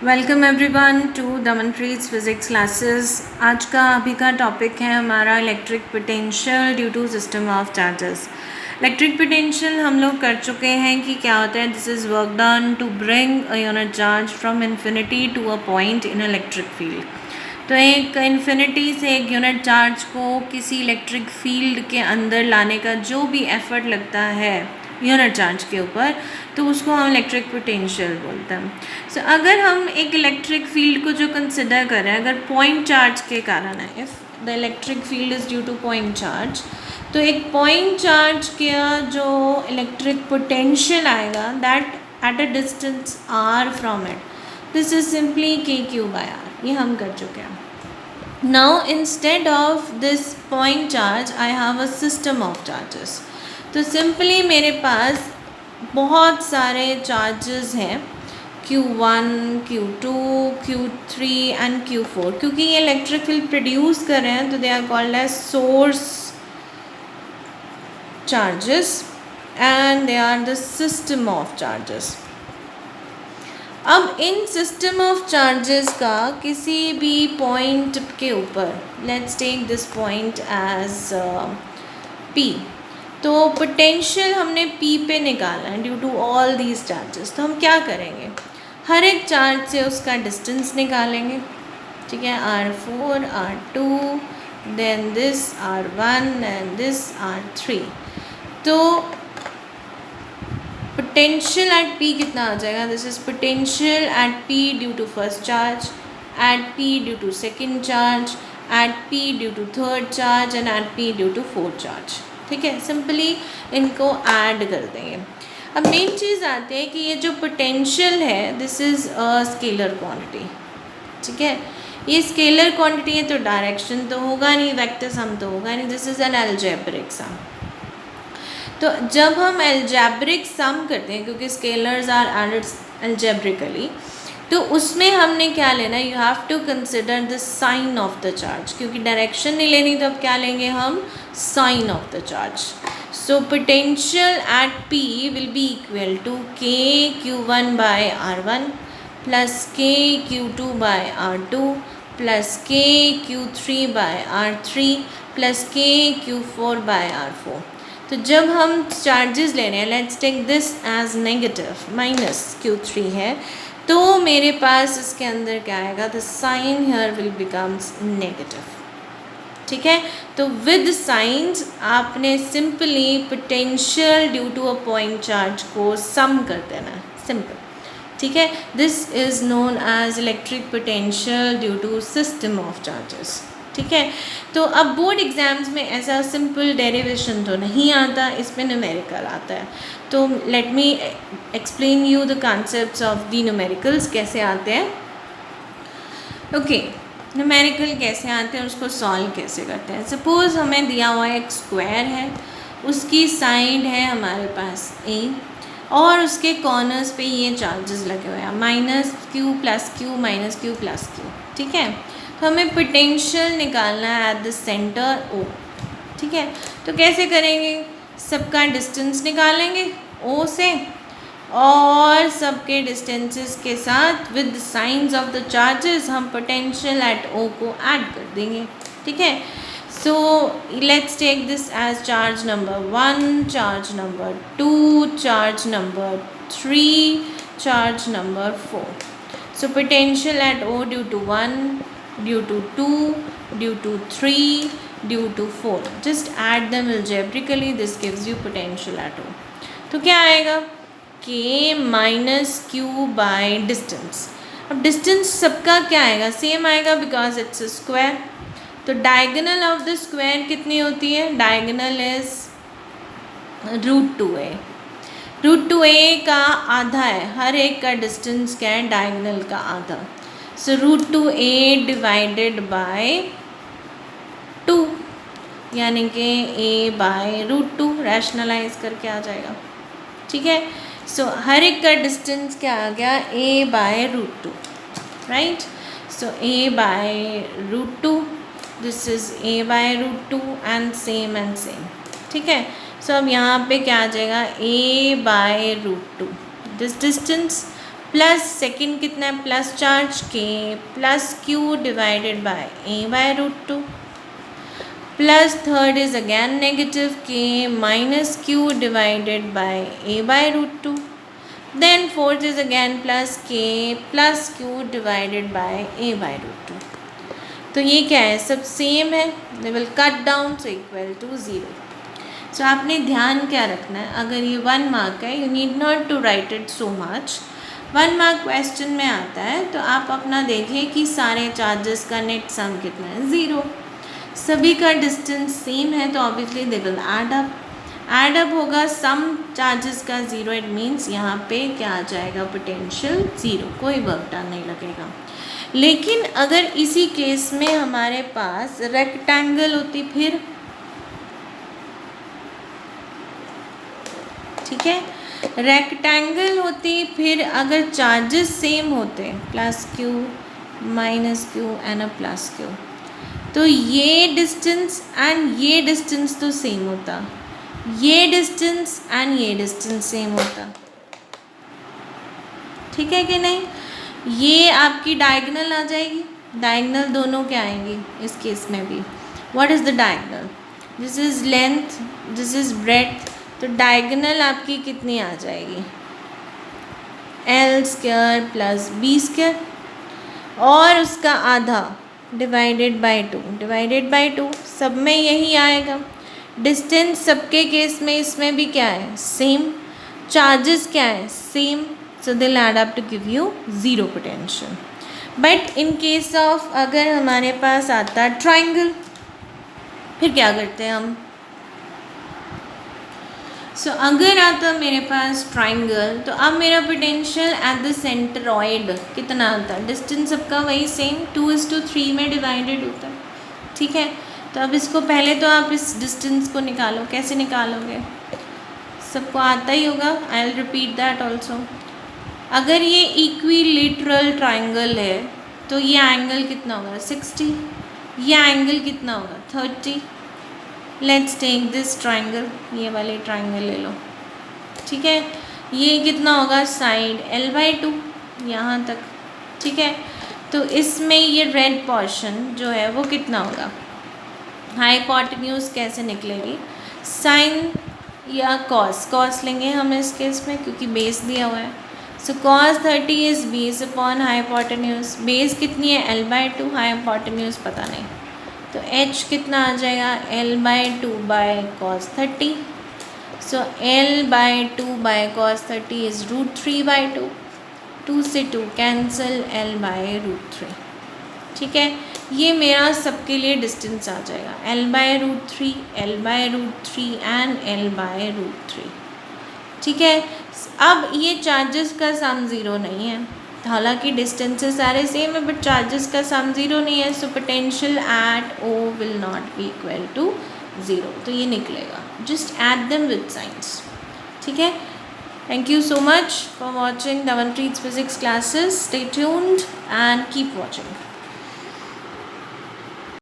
Welcome everyone to Damanpreet physics classes. आज का अभी का टॉपिक है हमारा electric potential due to system of charges. Electric potential हम लोग कर चुके हैं कि क्या होता है। This is work done to bring a unit charge from infinity to a point in electric field. तो एक इन्फिनिटी से एक यूनिट चार्ज को किसी इलेक्ट्रिक फील्ड के अंदर लाने का जो भी एफर्ट लगता है यूनिट चार्ज के ऊपर, तो उसको हम इलेक्ट्रिक पोटेंशियल बोलते हैं। सो अगर हम एक इलेक्ट्रिक फील्ड को जो कंसिडर करें, अगर पॉइंट चार्ज के कारण है, if the electric field is due to point charge, तो एक पॉइंट चार्ज का जो इलेक्ट्रिक पोटेंशियल आएगा that at a distance r from it, this is simply k/r। ये हम कर चुके हैं। Now instead of this point charge I have a system of charges. तो सिंपली मेरे पास बहुत सारे चार्जेस हैं, Q1, Q2, Q3 and Q4। क्योंकि ये इलेक्ट्रिक फील्ड प्रोड्यूस कर रहे हैं तो they are called as source charges and they are the system of charges. अब इन सिस्टम ऑफ चार्जेस का किसी भी पॉइंट के ऊपर, let's take this point as P, तो पोटेंशियल हमने P पे निकाला है due to all these charges. तो हम क्या करेंगे, हर एक चार्ज से उसका डिस्टेंस निकालेंगे, ठीक है। R4, R2, then this R1 and this R3। तो पोटेंशियल एट P कितना आ जाएगा, this is potential at P due to first charge, at P due to second charge, at P due to third charge and at P due to fourth charge. ठीक है, simply इनको add कर देंगे। अब main चीज़ आती है कि ये जो पोटेंशियल है this is a scalar quantity, ठीक है। ये स्केलर क्वांटिटी है तो डायरेक्शन तो होगा नहीं, वेक्टर सम तो होगा नहीं, दिस इज़ एन अलजेब्रिक सम। तो जब हम अलजेब्रिक सम करते हैं, क्योंकि स्केलर्स आर एडेड अलजेब्रिकली, तो उसमें हमने क्या लेना है, you have to consider the sign of the charge. क्योंकि डायरेक्शन नहीं लेनी तो अब क्या लेंगे हम, sign of the charge. So potential at P will be equal to k/Q1/R1 plus k/Q2/R2 plus k/Q3/R3 plus k/Q4/R4। तो जब हम चार्जेस ले रहे हैं, let's take this as negative minus Q3 है, तो मेरे पास इसके अंदर क्या आएगा, the sign here will becomes negative, ठीक है। तो विद साइंस आपने simply potential due to a point charge को सम कर देना है, सिंपल, ठीक है। This is known as electric potential due to system of charges, ठीक है। तो अब बोर्ड एग्ज़ाम्स में ऐसा सिंपल डेरिवेशन तो नहीं आता, इसमें न्यूमेरिकल आता है। तो let me explain you the concepts of the numericals कैसे आते हैं। ओके, न्यूमेरिकल कैसे आते हैं, उसको सॉल्व कैसे करते हैं। सपोज़ हमें दिया हुआ एक स्क्वायर है, उसकी साइड है हमारे पास A और उसके कॉर्नर्स पे ये चार्जेस लगे हुए हैं -Q + Q -Q + Q, ठीक है। तो हमें पोटेंशियल निकालना है एट द सेंटर O, ठीक है। तो कैसे करेंगे, सबका डिस्टेंस निकालेंगे O से और सबके डिस्टेंसेस के साथ with signs of the charges हम पोटेंशियल एट O को ऐड कर देंगे, ठीक है। So let's take this as charge number 1, charge number 2, charge number 3, charge number 4। So potential at O due to 1, due to 2, due to 3, due to 4. Just add them algebraically. This gives you potential at O. तो क्या आएगा, K - Q by distance। अब distance सबका क्या आएगा, same आएगा because it's a square. तो diagonal of the square कितनी होती है, डायगोनल इज √2a। √2a का आधा है, हर एक का डिस्टेंस क्या है, डायगोनल का आधा। सो √2a डिवाइडेड बाय 2, यानी कि a/√2 रैशनलाइज करके आ जाएगा, ठीक है। सो हर एक का डिस्टेंस क्या आ गया, a/√2, right. So a/√2, this is a/√2 and same, ठीक है। सो अब यहाँ पे क्या आ जाएगा, a/√2, this distance plus second कितना है, plus charge k plus q divided by a/√2, plus third is again negative k minus q divided by a/√2, then fourth is again plus k plus q divided by a/√2। तो ये क्या है, सब same है, they will cut down so equal to 0। So आपने ध्यान क्या रखना है, अगर ये 1 मार्क है, you need not to write it so much. 1 mark question में आता है तो आप अपना देखें कि सारे चार्जेस का नेट सम कितना है, 0। सभी का डिस्टेंस सेम है तो obviously they will add up होगा सम चार्जेस का 0। इट मीन्स यहाँ पे क्या आ जाएगा, पोटेंशियल 0, कोई वर्क डन नहीं लगेगा। लेकिन अगर इसी केस में हमारे पास रेक्टेंगल होती फिर, ठीक है, रेक्टेंगल होती फिर अगर चार्जेस सेम होते, plus q minus q and a plus q, तो ये डिस्टेंस एंड ये डिस्टेंस तो सेम होता, ये डिस्टेंस एंड ये डिस्टेंस सेम होता, ठीक है कि नहीं। ये आपकी डायगोनल आ जाएगी, डायगोनल दोनों क्या आएंगी इस केस में भी। What is the diagonal, this is length, this is breadth, तो डायगोनल आपकी कितनी आ जाएगी, l² प्लस b², और उसका आधा डिवाइडेड बाय 2, सब में यही आएगा। डिस्टेंस सबके केस में इसमें भी क्या है, सेम, चार्जेस क्या है, same, so they'll add up to give you 0 potential। but in case of अगर हमारे पास आता ट्राइंगल, फिर क्या करते हैं हम, सो अगर आता मेरे पास ट्राइंगल, तो अब मेरा पोटेंशियल एट द सेंट्रॉइड कितना आता है, डिस्टेंस सबका वही सेम 2:3 में डिवाइडेड होता है, ठीक है। तो अब इसको पहले तो आप इस डिस्टेंस को निकालो, कैसे निकालोगे, सबको आता ही होगा, I will repeat that also. अगर ये इक्विलेटरल ट्राइंगल है तो ये एंगल कितना होगा, 60, ये एंगल कितना होगा, 30। लेट्स टेक दिस ट्राइंगल, ये वाले ट्राइंगल ले लो, ठीक है, ये कितना होगा, साइड l/2 यहाँ तक, ठीक है। तो इसमें ये रेड पोर्शन जो है वो कितना होगा, हाइपोटेन्यूज कैसे निकलेगी, साइन या कॉस लेंगे हम इस केस में क्योंकि बेस दिया हुआ है। सो cos 30 is base upon hypotenuse, base कितनी है l/2, हाइपोटेन्यूज पता नहीं, तो h कितना आ जाएगा, l/2 by cos 30। So l/2 by cos 30 is √3/2, 2 से 2 कैंसिल, l/√3, ठीक है। ये मेरा सबके लिए डिस्टेंस आ जाएगा, l/√3, l/√3 एंड l/√3, ठीक है। अब ये चार्जेस का सम 0 नहीं है, हालांकि डिस्टेंसेस सारे सेम है बट चार्जेस का सम 0 नहीं है, so potential at O will not be equal to 0, तो ये निकलेगा, just add them with signs, ठीक है। Thank you so much for watching Davanpreet's physics classes. Stay tuned and keep watching.